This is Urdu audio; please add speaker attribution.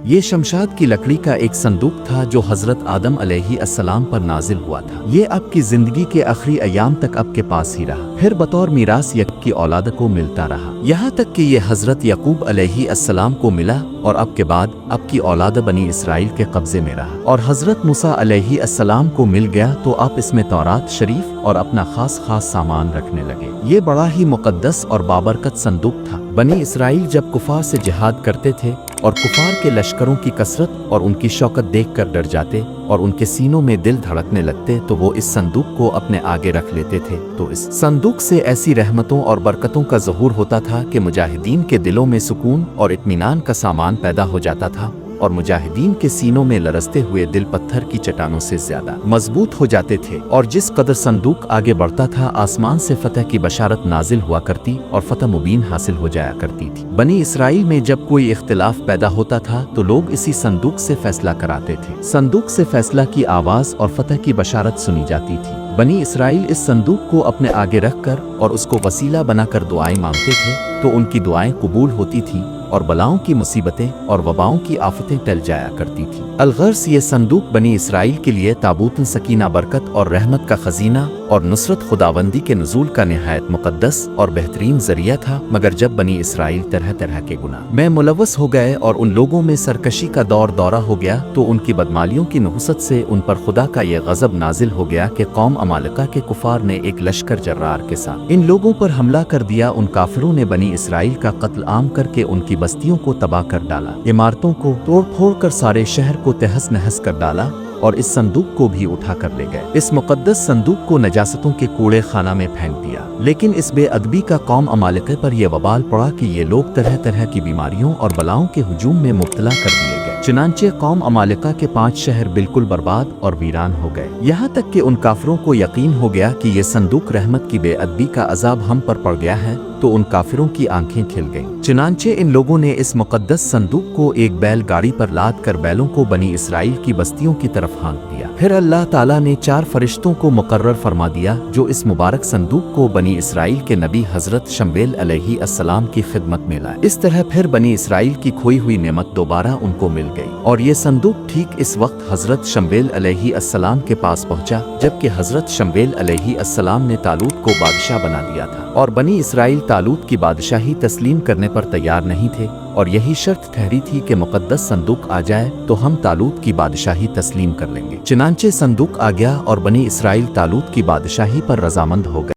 Speaker 1: یہ شمشاد کی لکڑی کا ایک صندوق تھا جو حضرت آدم علیہ السلام پر نازل ہوا تھا۔ یہ اب کی زندگی کے آخری ایام تک اب کے پاس ہی رہا، پھر بطور میراث یعقوب کی اولاد کو ملتا رہا، یہاں تک کہ یہ حضرت یعقوب علیہ السلام کو ملا اور اب کے بعد اب کی اولاد بنی اسرائیل کے قبضے میں رہا، اور حضرت موسیٰ علیہ السلام کو مل گیا تو آپ اس میں تورات شریف اور اپنا خاص سامان رکھنے لگے۔ یہ بڑا ہی مقدس اور بابرکت صندوق تھا۔ بنی اسرائیل جب کفار سے جہاد کرتے تھے اور کفار کے لشکروں کی کثرت اور ان کی شوکت دیکھ کر ڈر جاتے اور ان کے سینوں میں دل دھڑکنے لگتے تو وہ اس صندوق کو اپنے آگے رکھ لیتے تھے، تو اس صندوق سے ایسی رحمتوں اور برکتوں کا ظہور ہوتا تھا کہ مجاہدین کے دلوں میں سکون اور اطمینان کا سامان پیدا ہو جاتا تھا، اور مجاہدین کے سینوں میں لرزتے ہوئے دل پتھر کی چٹانوں سے زیادہ مضبوط ہو جاتے تھے، اور جس قدر صندوق آگے بڑھتا تھا آسمان سے فتح کی بشارت نازل ہوا کرتی اور فتح مبین حاصل ہو جایا کرتی تھی۔ بنی اسرائیل میں جب کوئی اختلاف پیدا ہوتا تھا تو لوگ اسی صندوق سے فیصلہ کراتے تھے، صندوق سے فیصلہ کی آواز اور فتح کی بشارت سنی جاتی تھی۔ بنی اسرائیل اس صندوق کو اپنے آگے رکھ کر اور اس کو وسیلہ بنا کر دعائیں مانگتے تھے تو ان کی دعائیں قبول ہوتی تھیں اور بلاؤں کی مصیبتیں اور وباؤں کی آفتیں ٹل جایا کرتی تھیں۔ الغرض یہ صندوق بنی اسرائیل کے لیے تابوت سکینہ، برکت اور رحمت کا خزینہ اور نصرت خداوندی کے نزول کا نہایت مقدس اور بہترین ذریعہ تھا، مگر جب بنی اسرائیل طرح طرح کے گناہ میں ملوث ہو گئے اور ان لوگوں میں سرکشی کا دورہ ہو گیا تو ان کی بدمالیوں کی نحوست سے ان پر خدا کا یہ غضب نازل ہو گیا کہ قوم عمالقہ کے کفار نے ایک لشکر جرار کے ساتھ ان لوگوں پر حملہ کر دیا۔ ان کافروں نے بنی اسرائیل کا قتل عام کر کے ان کی بستیوں کو تباہ کر ڈالا، عمارتوں کو توڑ پھوڑ کر سارے شہر کو تہس نہس کر ڈالا اور اس صندوق کو بھی اٹھا کر لے گئے۔ اس مقدس صندوق کو نجاستوں کے کوڑے خانہ میں پھینک دیا، لیکن اس بے ادبی کا قوم عمالقہ پر یہ وبال پڑا کہ یہ لوگ طرح طرح کی بیماریوں اور بلاؤں کے ہجوم میں مبتلا کر دیے گئے۔ چنانچہ قوم عمالقہ کے 5 شہر بالکل برباد اور ویران ہو گئے، یہاں تک کہ ان کافروں کو یقین ہو گیا کہ یہ صندوق رحمت کی بے ادبی کا عذاب ہم پر پڑ گیا ہے، تو ان کافروں کی آنکھیں کھل گئیں۔ چنانچہ ان لوگوں نے اس مقدس صندوق کو ایک بیل گاڑی پر لاد کر بیلوں کو بنی اسرائیل کی بستیوں کی طرف ہانک دیا۔ پھر اللہ تعالیٰ نے 4 فرشتوں کو مقرر فرما دیا جو اس مبارک صندوق کو بنی اسرائیل کے نبی حضرت شمویل علیہ السلام کی خدمت میں لائے۔ اس طرح پھر بنی اسرائیل کی کھوئی ہوئی نعمت دوبارہ ان کو مل گئی، اور یہ صندوق ٹھیک اس وقت حضرت شمویل علیہ السلام کے پاس پہنچا جبکہ حضرت شمویل علیہ السلام نے طالوت کو بادشاہ بنا دیا تھا، اور بنی اسرائیل طالوت کی بادشاہی تسلیم کرنے پر تیار نہیں تھے، اور یہی شرط ٹھہری تھی کہ مقدس صندوق آ جائے تو ہم طالوت کی بادشاہی تسلیم کر لیں گے۔ چنانچہ صندوق آ گیا اور بنی اسرائیل طالوت کی بادشاہی پر رضامند ہو گئے۔